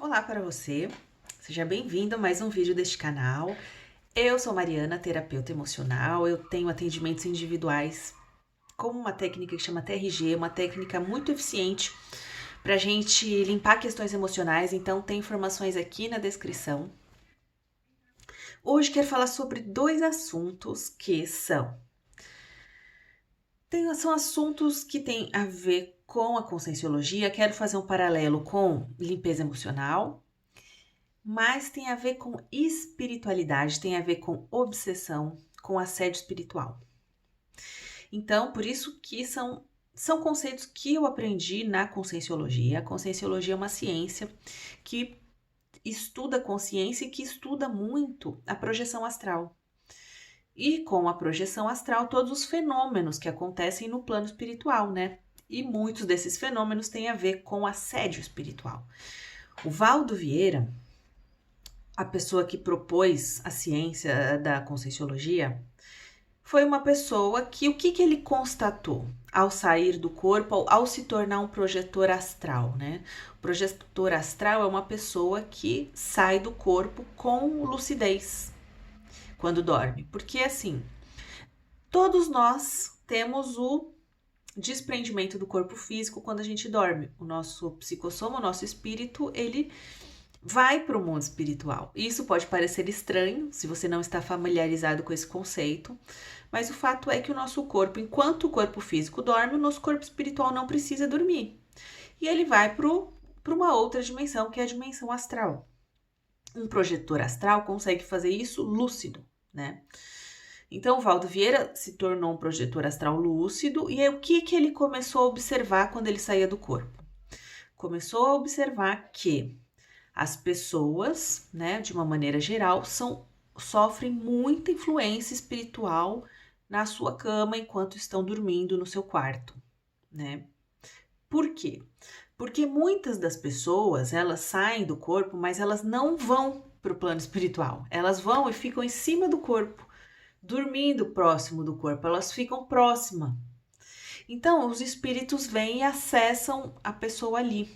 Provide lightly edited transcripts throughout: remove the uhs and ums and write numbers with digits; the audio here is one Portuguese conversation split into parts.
Olá para você, seja bem-vindo a mais um vídeo deste canal. Eu sou Mariana, terapeuta emocional, eu tenho atendimentos individuais com uma técnica que chama TRG, uma técnica muito eficiente para a gente limpar questões emocionais, então tem informações aqui na descrição. Hoje quero falar sobre dois assuntos que são assuntos que têm a ver com a conscienciologia, quero fazer um paralelo com limpeza emocional, mas tem a ver com espiritualidade, tem a ver com obsessão, com assédio espiritual. Então, por isso que são conceitos que eu aprendi na conscienciologia. A conscienciologia é uma ciência que estuda a consciência e que estuda muito a projeção astral. E com a projeção astral, todos os fenômenos que acontecem no plano espiritual, né? E muitos desses fenômenos têm a ver com assédio espiritual. O Valdo Vieira, a pessoa que propôs a ciência da conscienciologia, foi uma pessoa que o que ele constatou ao sair do corpo, ao se tornar um projetor astral, né? O projetor astral é uma pessoa que sai do corpo com lucidez quando dorme, porque assim, todos nós temos o desprendimento do corpo físico quando a gente dorme. O nosso psicossoma, o nosso espírito, ele vai para o mundo espiritual. Isso pode parecer estranho se você não está familiarizado com esse conceito, mas o fato é que o nosso corpo, enquanto o corpo físico dorme, o nosso corpo espiritual não precisa dormir. E ele vai para uma outra dimensão, que é a dimensão astral. Um projetor astral consegue fazer isso lúcido, né? Então, o Valdo Vieira se tornou um projetor astral lúcido, e aí, o que ele começou a observar quando ele saía do corpo? Começou a observar que as pessoas, né, de uma maneira geral, sofrem muita influência espiritual na sua cama enquanto estão dormindo no seu quarto, né? Por quê? Porque muitas das pessoas, elas saem do corpo, mas elas não vão para o plano espiritual. Elas vão e ficam em cima do corpo, dormindo próximo do corpo, elas ficam próximas. Então, os espíritos vêm e acessam a pessoa ali,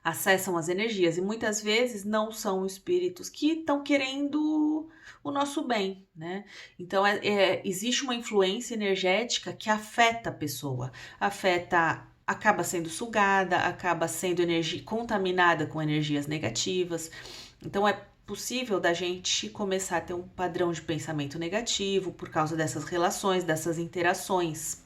acessam as energias, e muitas vezes não são espíritos que estão querendo o nosso bem, né? Então, existe uma influência energética que afeta a pessoa, acaba sendo sugada, acaba sendo contaminada com energias negativas. Então, é possível da gente começar a ter um padrão de pensamento negativo por causa dessas relações, dessas interações.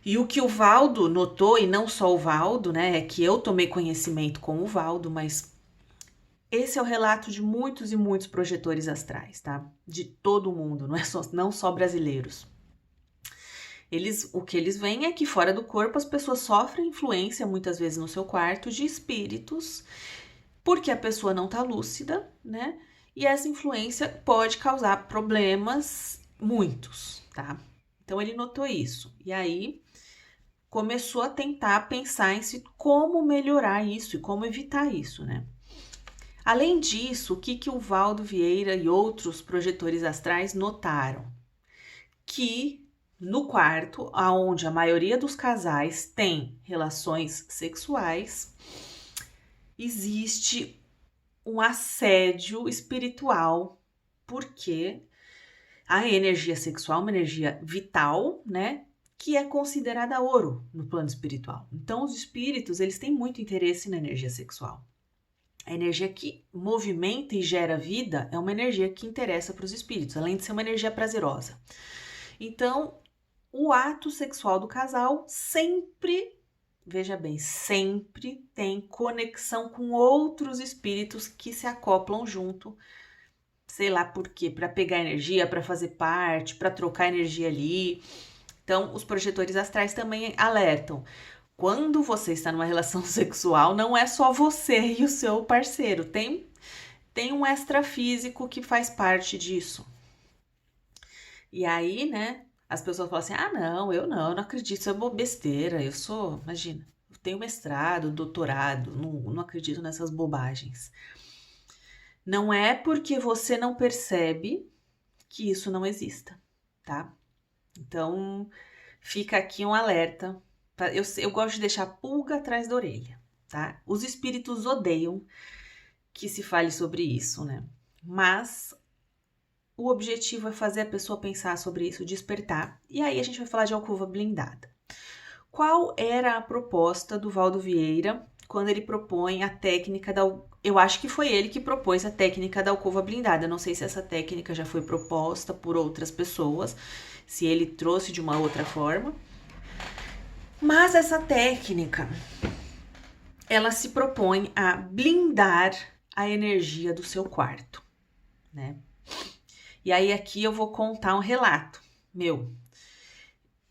E o que o Valdo notou, e não só o Valdo, né, é que eu tomei conhecimento com o Valdo, mas esse é o relato de muitos e muitos projetores astrais, tá? De todo mundo, não só brasileiros. O que eles veem é que fora do corpo as pessoas sofrem influência, muitas vezes no seu quarto, de espíritos, porque a pessoa não tá lúcida, né? E essa influência pode causar problemas, muitos, tá? Então ele notou isso. E aí começou a tentar pensar como melhorar isso e como evitar isso, né? Além disso, o que o Valdo Vieira e outros projetores astrais notaram? Que no quarto, onde a maioria dos casais tem relações sexuais, existe um assédio espiritual, porque a energia sexual é uma energia vital, né? Que é considerada ouro no plano espiritual. Então, os espíritos, eles têm muito interesse na energia sexual. A energia que movimenta e gera vida é uma energia que interessa para os espíritos, além de ser uma energia prazerosa. Então, o ato sexual do casal sempre, veja bem, sempre tem conexão com outros espíritos que se acoplam junto, sei lá por quê, para pegar energia, para fazer parte, para trocar energia ali. Então, os projetores astrais também alertam. Quando você está numa relação sexual, não é só você e o seu parceiro. Tem um extrafísico que faz parte disso. E aí, né, as pessoas falam assim, eu não acredito, isso é besteira, imagina, eu tenho mestrado, doutorado, não acredito nessas bobagens. Não é porque você não percebe que isso não exista, tá? Então, fica aqui um alerta. Eu gosto de deixar a pulga atrás da orelha. tá? Os espíritos odeiam que se fale sobre isso, né? Mas o objetivo é fazer a pessoa pensar sobre isso, despertar. E aí a gente vai falar de alcova blindada. Qual era a proposta do Valdo Vieira quando ele propõe a técnica da... Eu acho que foi ele que propôs a técnica da alcova blindada. Eu não sei se essa técnica já foi proposta por outras pessoas, se ele trouxe de uma outra forma. Mas essa técnica, ela se propõe a blindar a energia do seu quarto, né? E aí aqui eu vou contar um relato meu.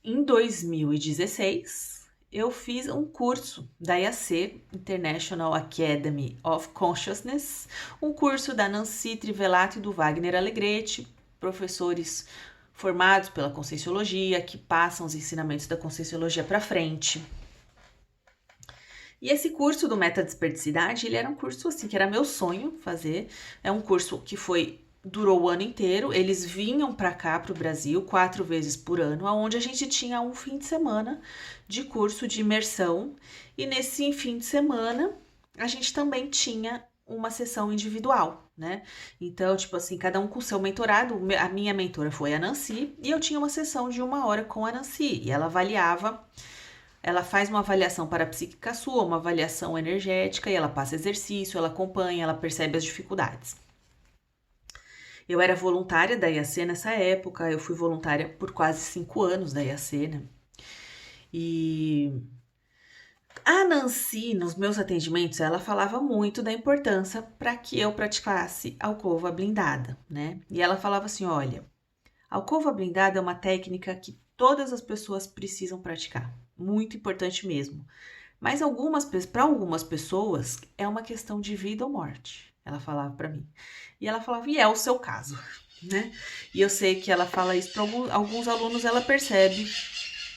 Em 2016, eu fiz um curso da IAC, International Academy of Consciousness, um curso da Nancy Trivelato e do Wagner Alegretti, professores formados pela Conscienciologia, que passam os ensinamentos da Conscienciologia para frente. E esse curso do Metadesperticidade, ele era um curso assim, que era meu sonho fazer. É um curso que durou o ano inteiro. Eles vinham para cá, para o Brasil, 4 vezes por ano, onde a gente tinha um fim de semana de curso de imersão. E nesse fim de semana, a gente também tinha uma sessão individual, né? Então, tipo assim, cada um com o seu mentorado. A minha mentora foi a Nancy, e eu tinha uma sessão de 1 hora com a Nancy. E ela avaliava... Ela faz uma avaliação parapsíquica sua, uma avaliação energética, e ela passa exercício, ela acompanha, ela percebe as dificuldades. Eu era voluntária da IAC nessa época, eu fui voluntária por quase 5 anos da IAC, né? E a Nancy, nos meus atendimentos, ela falava muito da importância para que eu praticasse alcova blindada, né? E ela falava assim, olha, alcova blindada é uma técnica que todas as pessoas precisam praticar. Muito importante mesmo. Mas para algumas pessoas é uma questão de vida ou morte. Ela falava para mim. E ela falava, e é o seu caso, né? E eu sei que ela fala isso para alguns alunos, ela percebe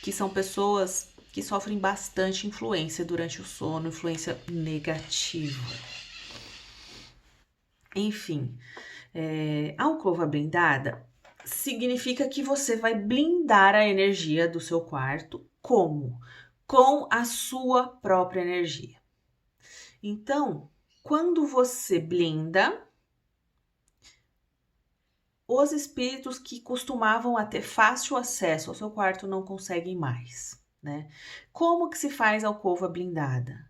que são pessoas que sofrem bastante influência durante o sono, influência negativa. Enfim, a alcova blindada significa que você vai blindar a energia do seu quarto. Como? Com a sua própria energia. Então, quando você blinda, os espíritos que costumavam a ter fácil acesso ao seu quarto não conseguem mais, né? Como que se faz a alcova blindada?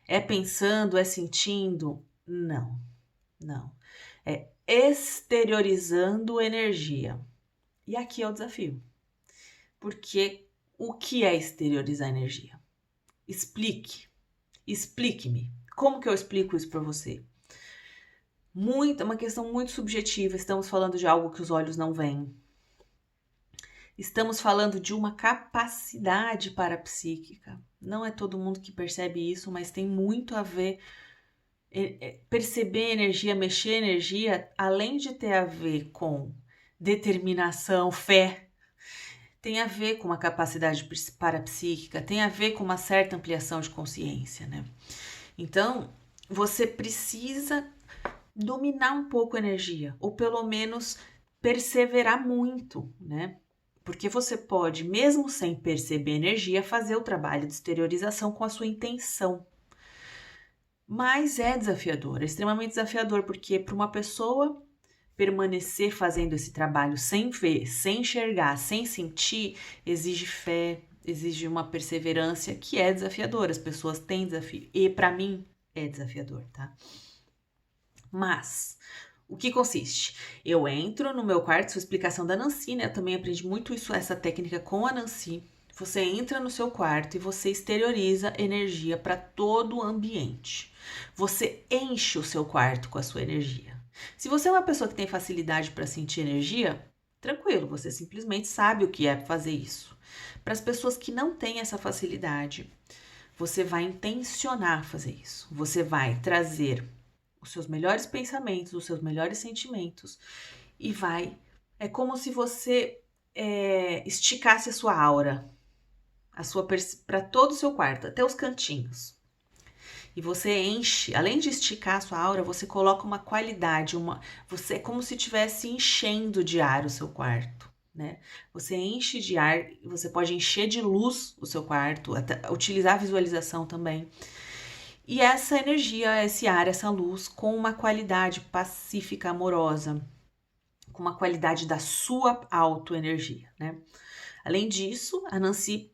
É pensando, é sentindo? Não, não. É exteriorizando energia. E aqui é o desafio. Porque o que é exteriorizar energia? Explique-me. Como que eu explico isso para você? É uma questão muito subjetiva. Estamos falando de algo que os olhos não veem. Estamos falando de uma capacidade parapsíquica. Não é todo mundo que percebe isso, mas tem muito a ver. Perceber energia, mexer energia, além de ter a ver com determinação, fé, tem a ver com uma capacidade parapsíquica, tem a ver com uma certa ampliação de consciência, né? Então, você precisa dominar um pouco a energia, ou pelo menos perseverar muito, né? Porque você pode, mesmo sem perceber energia, fazer o trabalho de exteriorização com a sua intenção. Mas é desafiador, é extremamente desafiador, porque para uma pessoa permanecer fazendo esse trabalho sem ver, sem enxergar, sem sentir, exige fé, exige uma perseverança que é desafiadora. As pessoas têm desafio, e para mim é desafiador, tá? Mas o que consiste? Eu entro no meu quarto, sua explicação da Nancy, né? Eu também aprendi muito essa técnica com a Nancy. Você entra no seu quarto e você exterioriza energia para todo o ambiente. Você enche o seu quarto com a sua energia. Se você é uma pessoa que tem facilidade para sentir energia, tranquilo, você simplesmente sabe o que é fazer isso. Para as pessoas que não têm essa facilidade, você vai intencionar fazer isso. Você vai trazer os seus melhores pensamentos, os seus melhores sentimentos e vai... É como se você esticasse a sua aura, para todo o seu quarto, até os cantinhos. E você enche, além de esticar a sua aura, você coloca uma qualidade, você é como se estivesse enchendo de ar o seu quarto, né? Você enche de ar, você pode encher de luz o seu quarto, até utilizar a visualização também. E essa energia, esse ar, essa luz, com uma qualidade pacífica, amorosa, com uma qualidade da sua autoenergia, né? Além disso, a Nancy,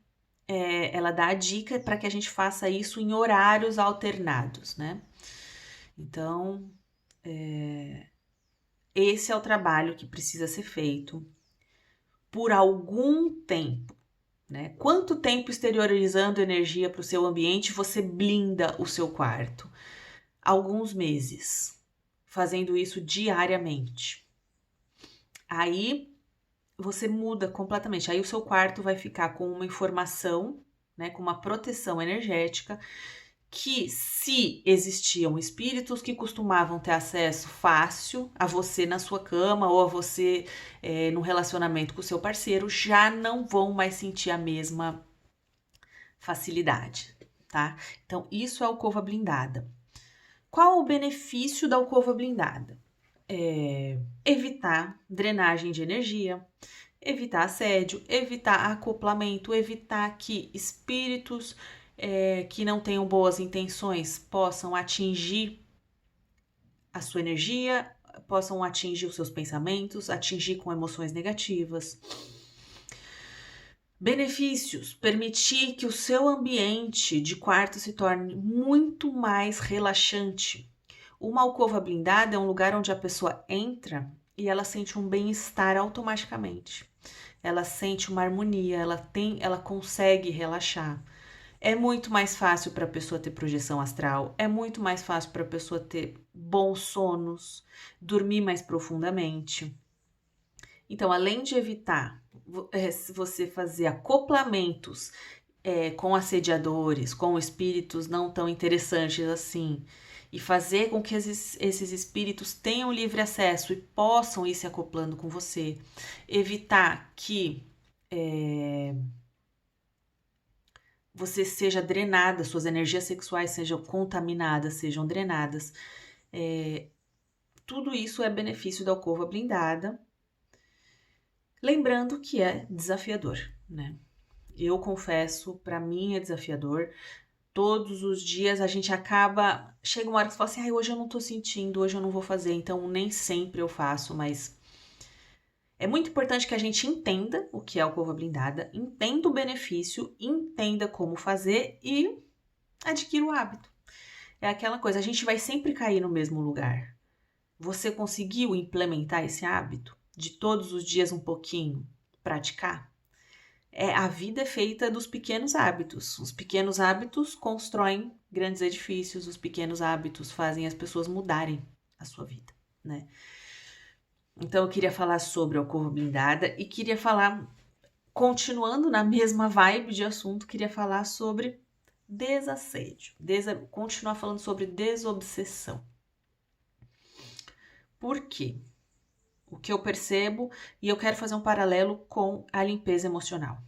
ela dá a dica para que a gente faça isso em horários alternados, né? Então, esse é o trabalho que precisa ser feito por algum tempo, né? Quanto tempo exteriorizando energia para o seu ambiente você blinda o seu quarto? Alguns meses, fazendo isso diariamente. Aí você muda completamente. Aí o seu quarto vai ficar com uma informação, né, com uma proteção energética, que se existiam espíritos que costumavam ter acesso fácil a você na sua cama ou a você no relacionamento com o seu parceiro, já não vão mais sentir a mesma facilidade, tá? Então, isso é a alcova blindada. Qual o benefício da alcova blindada? Evitar drenagem de energia, evitar assédio, evitar acoplamento, evitar que espíritos que não tenham boas intenções possam atingir a sua energia, possam atingir os seus pensamentos, atingir com emoções negativas. Benefícios: permitir que o seu ambiente de quarto se torne muito mais relaxante. Uma alcova blindada é um lugar onde a pessoa entra e ela sente um bem-estar automaticamente. Ela sente uma harmonia, ela consegue relaxar. É muito mais fácil para a pessoa ter projeção astral, é muito mais fácil para a pessoa ter bons sonos, dormir mais profundamente. Então, além de evitar você fazer acoplamentos com assediadores, com espíritos não tão interessantes assim, e fazer com que esses espíritos tenham livre acesso e possam ir se acoplando com você, evitar que você seja drenada, suas energias sexuais sejam contaminadas, sejam drenadas. Tudo isso é benefício da alcova blindada. Lembrando que é desafiador, né? Eu confesso, para mim é desafiador. Todos os dias a gente acaba... Chega uma hora que você fala assim, hoje eu não tô sentindo, hoje eu não vou fazer. Então, nem sempre eu faço, mas... É muito importante que a gente entenda o que é a alcova blindada, entenda o benefício, entenda como fazer e adquira o hábito. É aquela coisa, a gente vai sempre cair no mesmo lugar. Você conseguiu implementar esse hábito de todos os dias um pouquinho praticar? A vida é feita dos pequenos hábitos. Os pequenos hábitos constroem grandes edifícios, os pequenos hábitos fazem as pessoas mudarem a sua vida, né? Então, eu queria falar sobre a alcova blindada e queria falar, continuando na mesma vibe de assunto, queria falar sobre desassédio, continuar falando sobre desobsessão. Por quê? O que eu percebo, e eu quero fazer um paralelo com a limpeza emocional.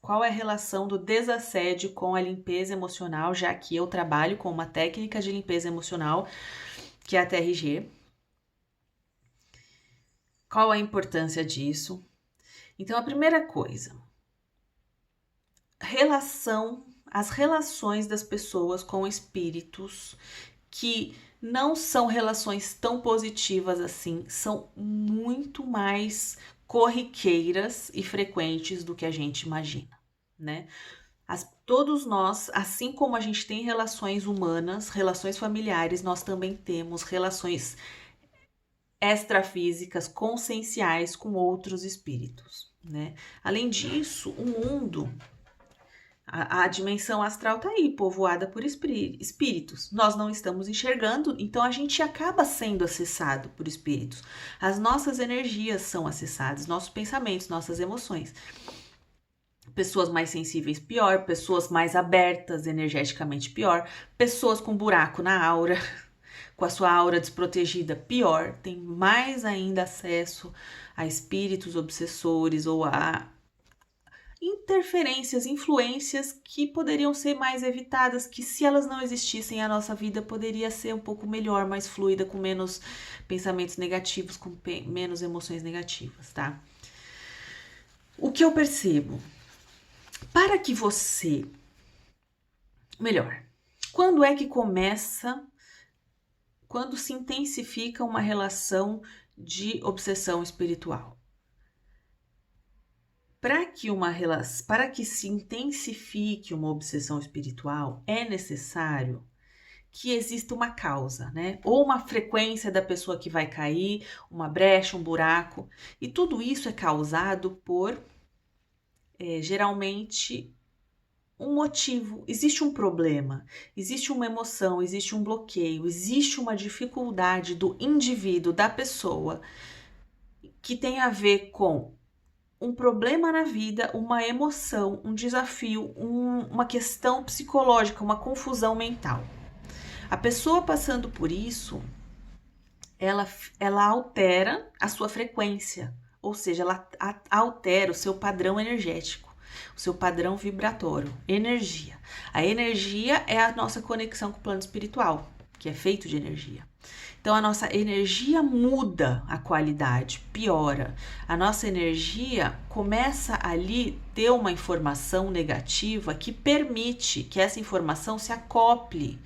Qual é a relação do desassédio com a limpeza emocional, já que eu trabalho com uma técnica de limpeza emocional, que é a TRG? Qual a importância disso? Então, a primeira coisa, as relações das pessoas com espíritos que não são relações tão positivas assim, são muito mais corriqueiras e frequentes do que a gente imagina, né? Todos nós, assim como a gente tem relações humanas, relações familiares, nós também temos relações extrafísicas, conscienciais com outros espíritos, né? Além disso, o mundo, a dimensão astral está aí, povoada por espíritos. Nós não estamos enxergando, então a gente acaba sendo acessado por espíritos. As nossas energias são acessadas, nossos pensamentos, nossas emoções. Pessoas mais sensíveis, pior. Pessoas mais abertas energeticamente, pior. Pessoas com buraco na aura, com a sua aura desprotegida, pior. Tem mais ainda acesso a espíritos obsessores ou a interferências, influências que poderiam ser mais evitadas, que se elas não existissem, a nossa vida poderia ser um pouco melhor, mais fluida, com menos pensamentos negativos, com menos emoções negativas, tá? O que eu percebo? Para que você... Melhor, Quando é que começa, quando se intensifica uma relação de obsessão espiritual? Para que se intensifique uma obsessão espiritual, é necessário que exista uma causa, né? Ou uma frequência da pessoa que vai cair, uma brecha, um buraco. E tudo isso é causado por, geralmente, um motivo. Existe um problema, existe uma emoção, existe um bloqueio, existe uma dificuldade do indivíduo, da pessoa, que tem a ver com um problema na vida, uma emoção, um desafio, uma questão psicológica, uma confusão mental. A pessoa passando por isso, ela altera a sua frequência, ou seja, ela altera o seu padrão energético, o seu padrão vibratório, energia. A energia é a nossa conexão com o plano espiritual, que é feito de energia. Então, a nossa energia muda a qualidade, piora. A nossa energia começa ali ter uma informação negativa que permite que essa informação se acople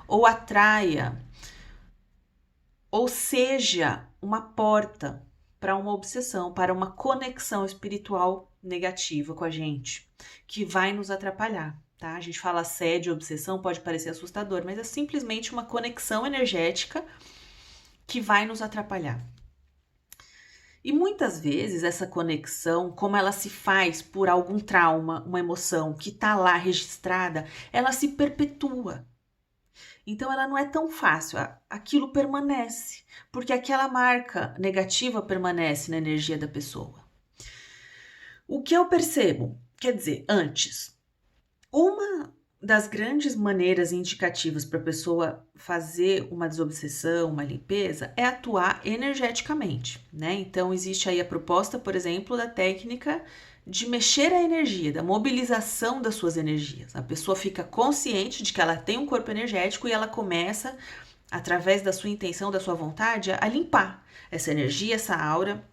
ou atraia, ou seja, uma porta para uma obsessão, para uma conexão espiritual negativa com a gente, que vai nos atrapalhar. Tá? A gente fala assédio, obsessão, pode parecer assustador, mas é simplesmente uma conexão energética que vai nos atrapalhar. E muitas vezes essa conexão, como ela se faz por algum trauma, uma emoção que está lá registrada, ela se perpetua. Então ela não é tão fácil, aquilo permanece, porque aquela marca negativa permanece na energia da pessoa. O que eu percebo, quer dizer, antes, uma das grandes maneiras indicativas para a pessoa fazer uma desobsessão, uma limpeza, é atuar energeticamente, né? Então, existe aí a proposta, por exemplo, da técnica de mexer a energia, da mobilização das suas energias. A pessoa fica consciente de que ela tem um corpo energético e ela começa, através da sua intenção, da sua vontade, a limpar essa energia, essa aura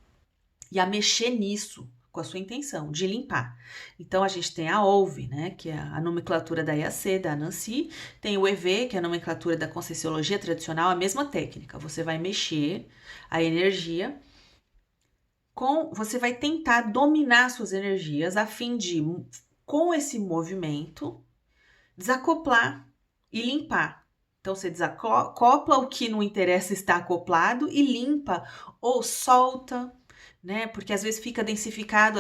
e a mexer nisso, com a sua intenção de limpar. Então, a gente tem a OLV, né, que é a nomenclatura da IAC, da Nancy, tem o EV, que é a nomenclatura da Conscienciologia tradicional, a mesma técnica. Você vai mexer a energia, você vai tentar dominar suas energias a fim de, com esse movimento, desacoplar e limpar. Então, você desacopla o que não interessa estar acoplado e limpa ou solta, né? Porque às vezes fica densificado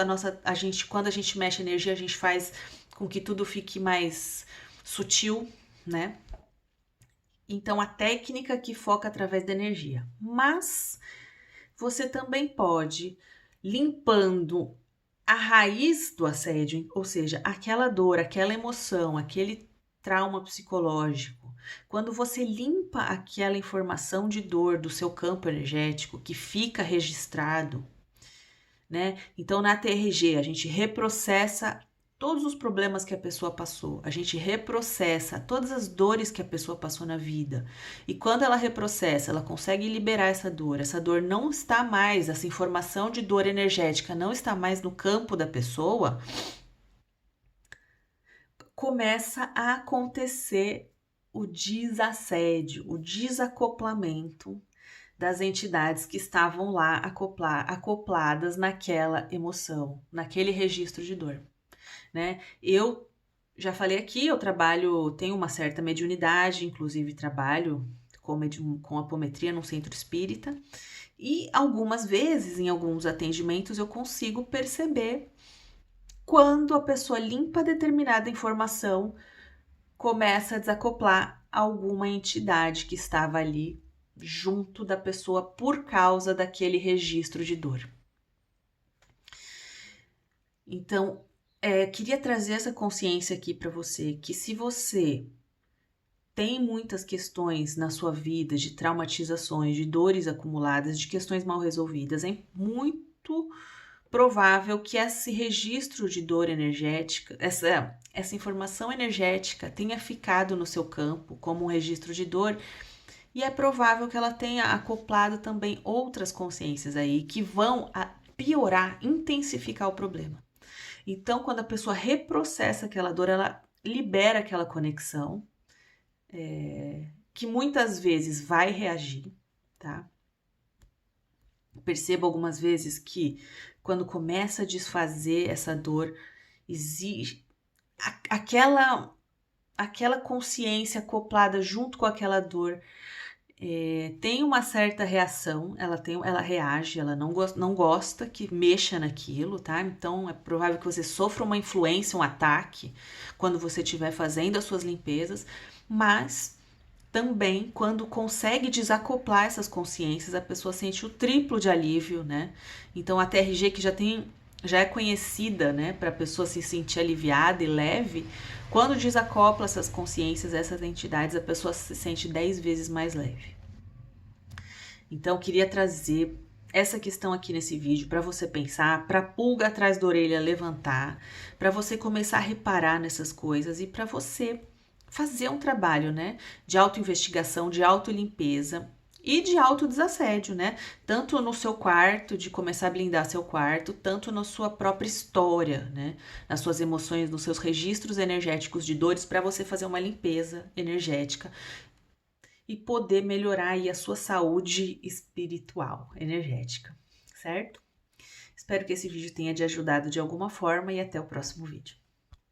quando a gente mexe energia, a gente faz com que tudo fique mais sutil, né? Então, a técnica que foca através da energia. Mas você também pode, limpando a raiz do assédio, ou seja, aquela dor, aquela emoção, aquele trauma psicológico. Quando você limpa aquela informação de dor do seu campo energético que fica registrado, né? Então, na TRG, a gente reprocessa todos os problemas que a pessoa passou, a gente reprocessa todas as dores que a pessoa passou na vida. E quando ela reprocessa, ela consegue liberar essa dor não está mais, essa informação de dor energética não está mais no campo da pessoa, começa a acontecer o desassédio, o desacoplamento das entidades que estavam lá acopladas naquela emoção, naquele registro de dor, né? Eu já falei aqui, tenho uma certa mediunidade, inclusive trabalho com apometria num centro espírita, e algumas vezes, em alguns atendimentos, eu consigo perceber quando a pessoa limpa determinada informação, começa a desacoplar alguma entidade que estava ali junto da pessoa por causa daquele registro de dor. Então, queria trazer essa consciência aqui para você, que se você tem muitas questões na sua vida de traumatizações, de dores acumuladas, de questões mal resolvidas, é muito provável que esse registro de dor energética, essa informação energética tenha ficado no seu campo como um registro de dor, e é provável que ela tenha acoplado também outras consciências aí que vão piorar, intensificar o problema. Então, quando a pessoa reprocessa aquela dor, ela libera aquela conexão que muitas vezes vai reagir, tá? Percebo algumas vezes que quando começa a desfazer essa dor, exige aquela consciência acoplada junto com aquela dor, tem uma certa reação, ela reage, ela não gosta que mexa naquilo, tá? Então é provável que você sofra uma influência, um ataque, quando você estiver fazendo as suas limpezas, mas também quando consegue desacoplar essas consciências, a pessoa sente o triplo de alívio, né? Então a TRG que já é conhecida, né, para a pessoa se sentir aliviada e leve, quando desacopla essas consciências, essas entidades, a pessoa se sente 10 vezes mais leve. Então, queria trazer essa questão aqui nesse vídeo para você pensar, para a pulga atrás da orelha levantar, para você começar a reparar nessas coisas e para você fazer um trabalho, né, de autoinvestigação, de autolimpeza e de autodesassédio, né? Tanto no seu quarto, de começar a blindar seu quarto, tanto na sua própria história, né? Nas suas emoções, nos seus registros energéticos de dores, para você fazer uma limpeza energética e poder melhorar aí a sua saúde espiritual, energética, certo? Espero que esse vídeo tenha te ajudado de alguma forma e até o próximo vídeo.